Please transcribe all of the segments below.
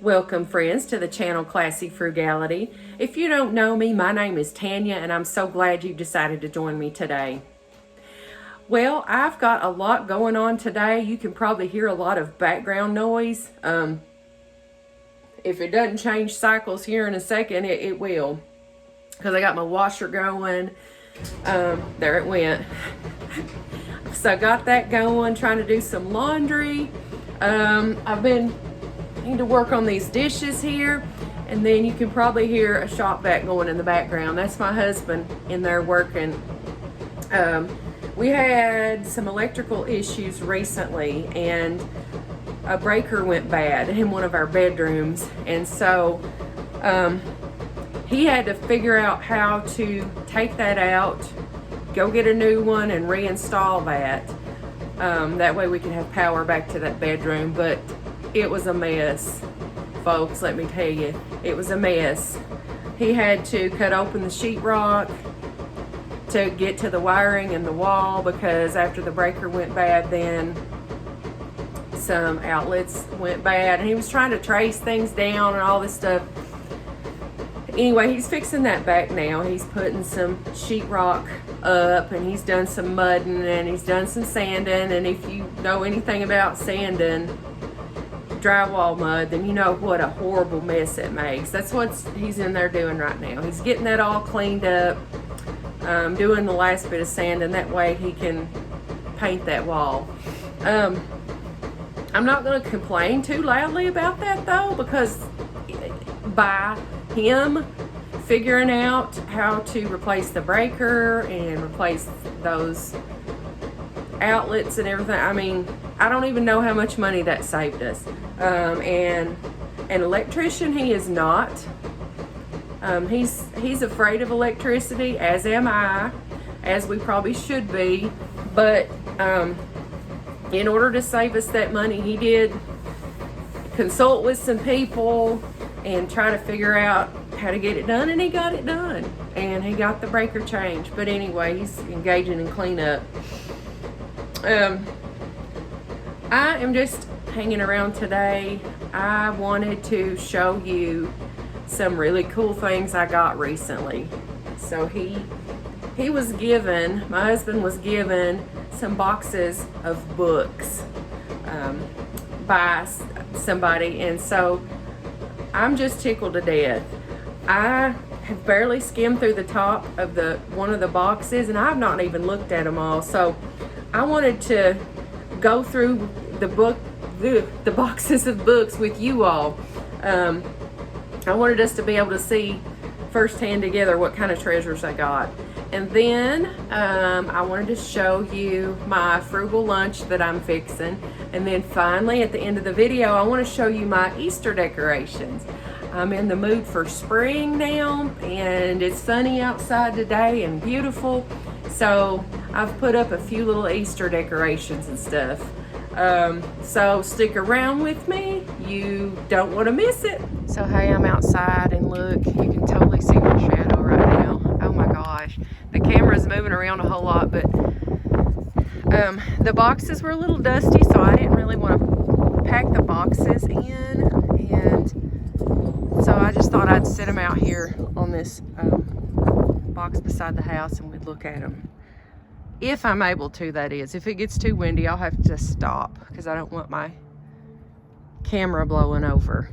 Welcome, friends, to the channel Classy Frugality. If you don't know me, my name is Tanya, and I'm so glad you decided to join me today. Well, I've got a lot going on today. You can probably hear a lot of background noise. If it doesn't change cycles here in a second, it will. Because I got my washer going. There it went. So I got that going, trying to do some laundry. I've been need to work on these dishes here, and then you can probably hear a shop vac going in the background. That's my husband in there working. We had some electrical issues recently, and a breaker went bad in one of our bedrooms, and so he had to figure out how to take that out, go get a new one, and reinstall that. That way we can have power back to that bedroom. But it was a mess, folks, let me tell you. It was a mess. He had to cut open the sheetrock to get to the wiring in the wall, because after the breaker went bad, then some outlets went bad, and he was trying to trace things down and all this stuff. Anyway, he's fixing that back now. He's putting some sheetrock up, and he's done some mudding, and he's done some sanding. And if you know anything about sanding drywall mud, then you know what a horrible mess it makes. That's what he's in there doing right now. He's getting that all cleaned up, doing the last bit of sanding. That way he can paint that wall. I'm not going to complain too loudly about that, though, because by him figuring out how to replace the breaker and replace those outlets and everything, I mean, I don't even know how much money that saved us. And an electrician he is not. He's afraid of electricity, as am I, as we probably should be. But in order to save us that money, he did consult with some people and try to figure out how to get it done, and he got it done, and he got the breaker changed. But anyway, he's engaging in cleanup. I am just hanging around today. I wanted to show you some really cool things I got recently. So he was given, my husband was given some boxes of books by somebody, and so I'm just tickled to death. I have barely skimmed through the top of one of the boxes, and I've not even looked at them all. So I wanted to go through the boxes of books with you all. I wanted us to be able to see firsthand together what kind of treasures I got. And then I wanted to show you my frugal lunch that I'm fixing. And then finally, at the end of the video, I want to show you my Easter decorations. I'm in the mood for spring now, and it's sunny outside today and beautiful. So I've put up a few little Easter decorations and stuff. So stick around with me. You don't want to miss it. So hey, I'm outside, and look, you can totally see my shadow right now. Oh my gosh. The camera's moving around a whole lot, but the boxes were a little dusty, so I didn't really want to pack the boxes in, and so I just thought I'd set them out here on this box beside the house, and we'd look at them. If I'm able to, that is. If it gets too windy, I'll have to just stop, because I don't want my camera blowing over.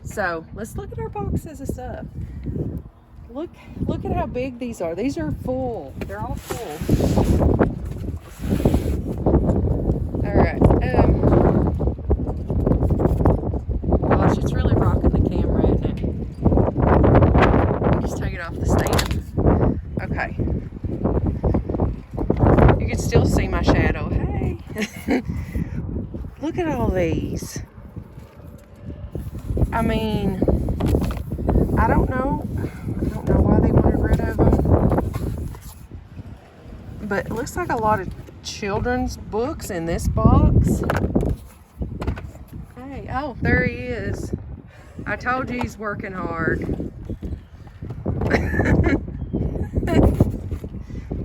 So let's look at our boxes of stuff. Look at how big these are. These are full. They're all full. All right. Gosh, it's really rocking the camera, isn't it? Just take it off the stand. Okay. You can still see my shadow. Hey. Look at all these. I mean, I don't know why they wanted rid of them, but it looks like a lot of children's books in this box. Hey, oh, there he is. I told you he's working hard.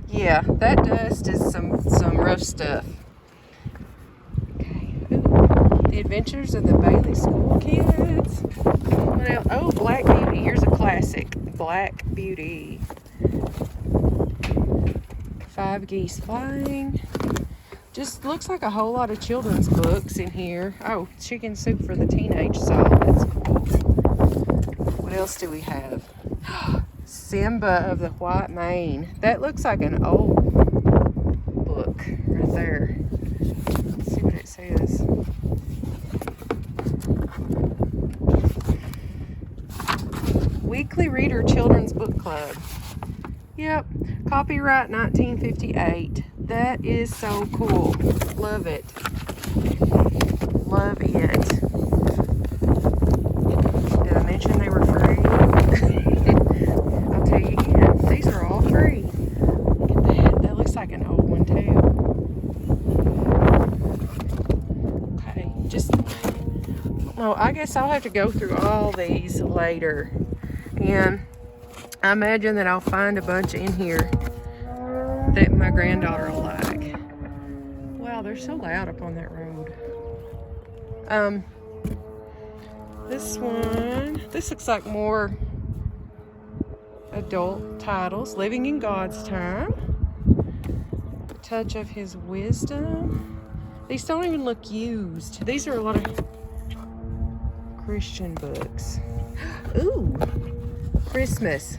Yeah, that dust is some rough stuff. Okay. Ooh. The Adventures of the Bailey School Kids. What else? Oh, Black Beauty. Here's a classic. Black Beauty. 5 Geese Flying. Just looks like a whole lot of children's books in here. Oh, Chicken Soup for the Teenage Soul. That's cool. What else do we have? Simba of the White Mane. That looks like an old book right there. Let's see what it says. Weekly Reader Children's Book Club. Yep, copyright 1958. That is so cool. Love it. Love it. Did I mention they were free? I'll tell you again, these are all free. Look at that. That looks like an old one too. Okay, just, no, I guess I'll have to go through all these later. And I imagine that I'll find a bunch in here that my granddaughter will like. Wow, they're so loud up on that road. This one, this looks like more adult titles. Living in God's Time. Touch of His Wisdom. These don't even look used. These are a lot of Christian books. Ooh, Christmas.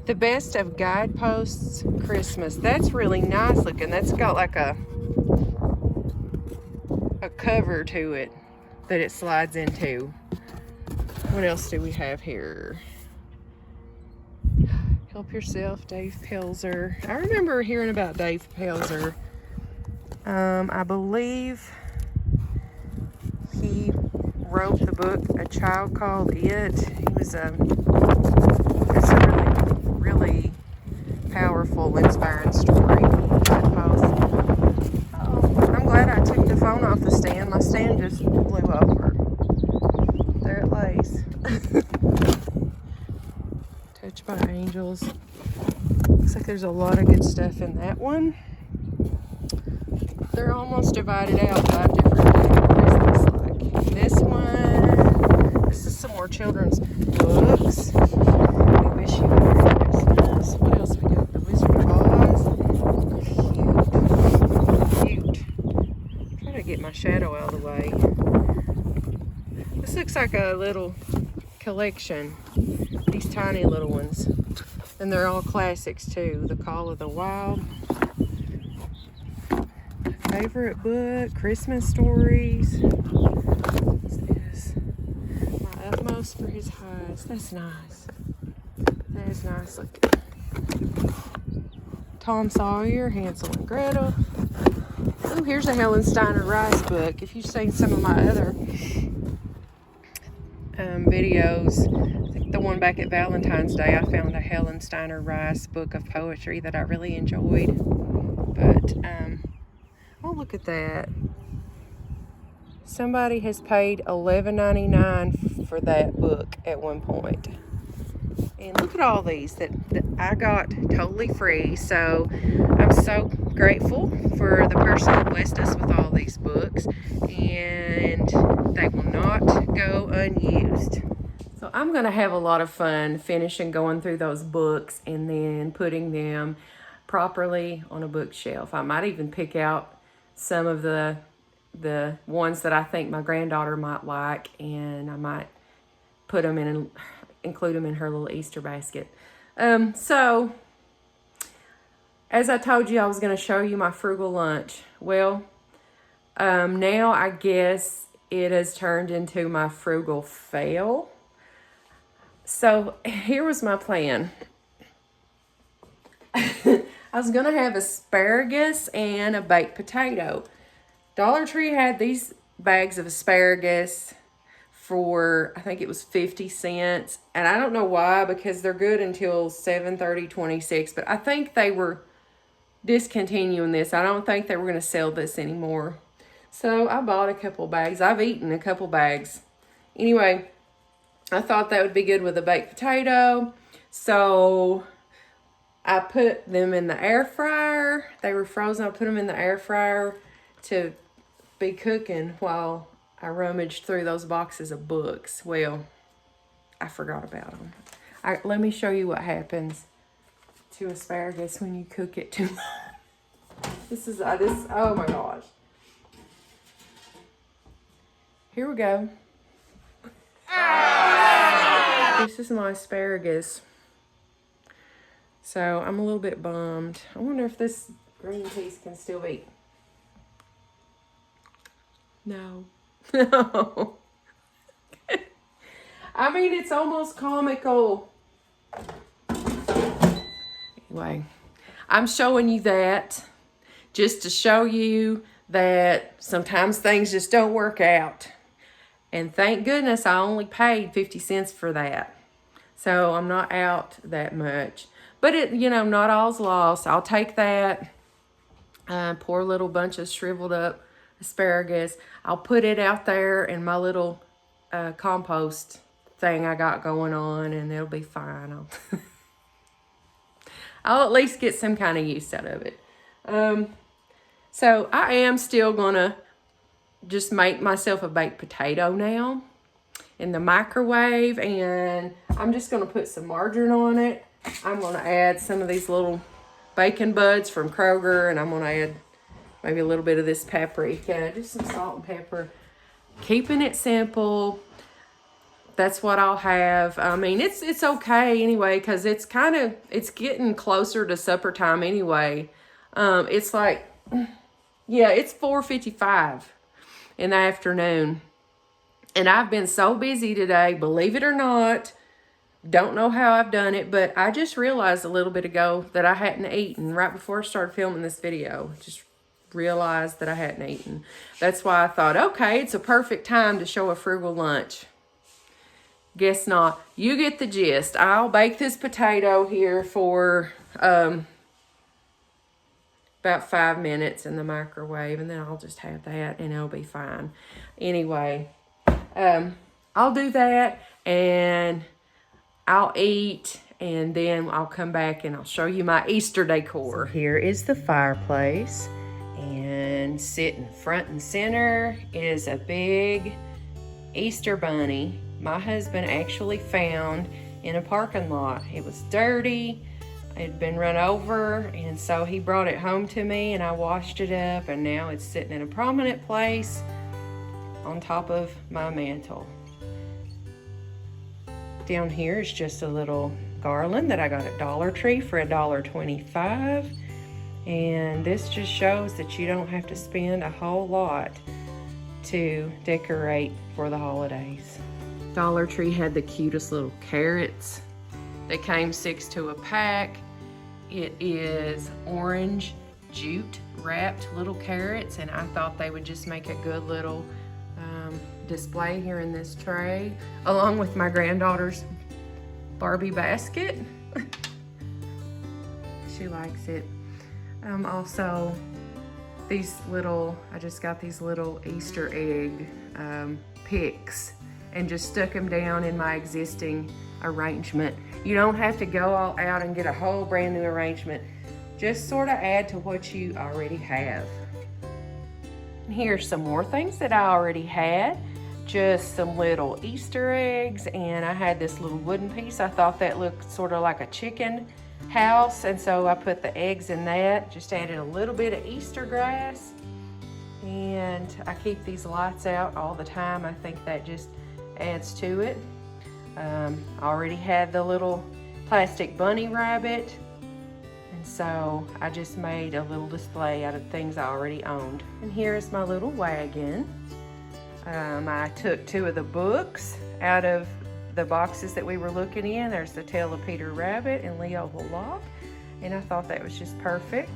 The Best of Guideposts Christmas. That's really nice looking. That's got like a cover to it that it slides into. What else do we have here? Help Yourself, Dave Pelzer. I remember hearing about Dave Pelzer. I believe he wrote the book A Child Called It. He was it's a really powerful, inspiring story, I suppose. Oh, I'm glad I took the phone off the stand. My stand just blew over. There it lays. Touched by Angels. Looks like there's a lot of good stuff in that one. They're almost divided out by different categories, looks like. This one, this is some more children's books. We Wish You a Merry Christmas. What else we got? The Wizard of Oz. Cute. Try to get my shadow out of the way. This looks like a little collection. These tiny little ones. And they're all classics too. The Call of the Wild. Favorite book, Christmas Stories. This is My Utmost for His Highs. That's nice. That is nice looking. Tom Sawyer, Hansel and Gretel. Oh, here's a Helen Steiner Rice book. If you've seen some of my other videos, I think the one back at Valentine's Day, I found a Helen Steiner Rice book of poetry that I really enjoyed. But, oh, look at that. Somebody has paid $11.99 for that book at one point. And look at all these that I got totally free. So I'm so grateful for the person that blessed us with all these books. And they will not go unused. So I'm going to have a lot of fun finishing going through those books and then putting them properly on a bookshelf. I might even pick out some of the ones that I think my granddaughter might like, and I might put them in, include them in her little Easter basket. So as I told you, I was going to show you my frugal lunch. Well, now I guess it has turned into my frugal fail. So here was my plan. I was going to have asparagus and a baked potato. Dollar Tree had these bags of asparagus for, I think it was 50 cents. And I don't know why, because they're good until 7/30/26. But I think they were discontinuing this. I don't think they were going to sell this anymore. So I bought a couple bags. I've eaten a couple bags. Anyway, I thought that would be good with a baked potato. So I put them in the air fryer. They were frozen. I put them in the air fryer to be cooking while I rummaged through those boxes of books. Well, I forgot about them. Let me show you what happens to asparagus when you cook it too much. This, oh my gosh. Here we go. This is my asparagus. So I'm a little bit bummed. I wonder if this green piece can still be. No. No. I mean, it's almost comical. Anyway, I'm showing you that just to show you that sometimes things just don't work out. And thank goodness I only paid 50 cents for that. So I'm not out that much. But it, you know, not all's lost. I'll take that poor little bunch of shriveled up asparagus. I'll put it out there in my little compost thing I got going on, and it'll be fine. I'll at least get some kind of use out of it. So I am still gonna just make myself a baked potato now in the microwave, and I'm just gonna put some margarine on it. I'm gonna add some of these little bacon buds from Kroger, and I'm gonna add maybe a little bit of this paprika, just some salt and pepper. Keeping it simple. That's what I'll have. I mean, it's okay anyway, because it's getting closer to supper time anyway. It's like, yeah, it's 4:55 in the afternoon. And I've been so busy today, believe it or not. Don't know how I've done it, but I just realized a little bit ago that I hadn't eaten right before I started filming this video. Just realized that I hadn't eaten. That's why I thought, okay, it's a perfect time to show a frugal lunch. Guess not. You get the gist. I'll bake this potato here for about 5 minutes in the microwave, and then I'll just have that and it'll be fine. Anyway, I'll do that and I'll eat, and then I'll come back and I'll show you my Easter decor. So here is the fireplace, and sitting front and center is a big Easter bunny my husband actually found in a parking lot. It was dirty, it had been run over, and so he brought it home to me, and I washed it up, and now it's sitting in a prominent place on top of my mantle. Down here is just a little garland that I got at Dollar Tree for $1.25. And this just shows that you don't have to spend a whole lot to decorate for the holidays. Dollar Tree had the cutest little carrots. They came 6 to a pack. It is orange jute wrapped little carrots, and I thought they would just make a good little display here in this tray, along with my granddaughter's Barbie basket. She likes it. Also, I just got these little Easter egg picks and just stuck them down in my existing arrangement. You don't have to go all out and get a whole brand new arrangement. Just sort of add to what you already have. And here's some more things that I already had. Just some little Easter eggs, and I had this little wooden piece. I thought that looked sort of like a chicken house, and so I put the eggs in that. Just added a little bit of Easter grass, and I keep these lights out all the time. I think that just adds to it. I already had the little plastic bunny rabbit, and so I just made a little display out of things I already owned. And here's my little wagon. I took 2 of the books out of the boxes that we were looking in. There's The Tale of Peter Rabbit and Leo the Lock, and I thought that was just perfect.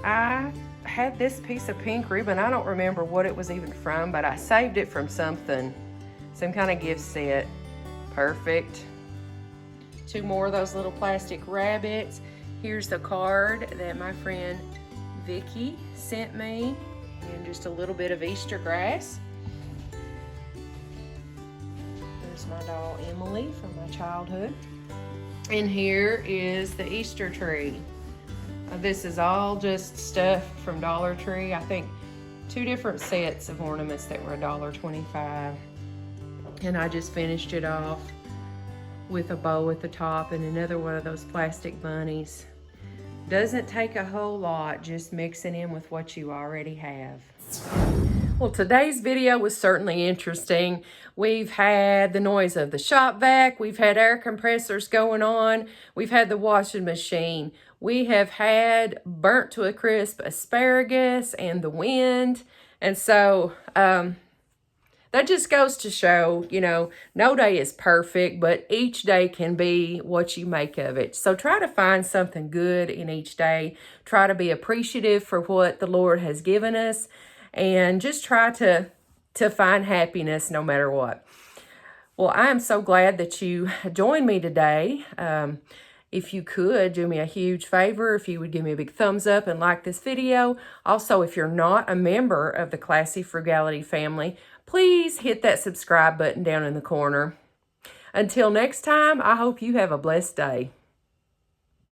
I had this piece of pink ribbon. I don't remember what it was even from, but I saved it from something, some kind of gift set. Perfect. 2 more of those little plastic rabbits. Here's the card that my friend Vicky sent me, and just a little bit of Easter grass. My doll Emily from my childhood. And here is the Easter tree. This is all just stuff from Dollar Tree. I think two different sets of ornaments that were $1.25. And I just finished it off with a bow at the top and another one of those plastic bunnies. Doesn't take a whole lot, just mixing in with what you already have. Well, today's video was certainly interesting. We've had the noise of the shop vac. We've had air compressors going on. We've had the washing machine. We have had burnt to a crisp asparagus and the wind. And so that just goes to show, you know, no day is perfect, but each day can be what you make of it. So try to find something good in each day. Try to be appreciative for what the Lord has given us. And just try to find happiness no matter what. Well, I am so glad that you joined me today. If you could, do me a huge favor if you would give me a big thumbs up and like this video. Also, if you're not a member of the Classy Frugality family, please hit that subscribe button down in the corner. Until next time, I hope you have a blessed day.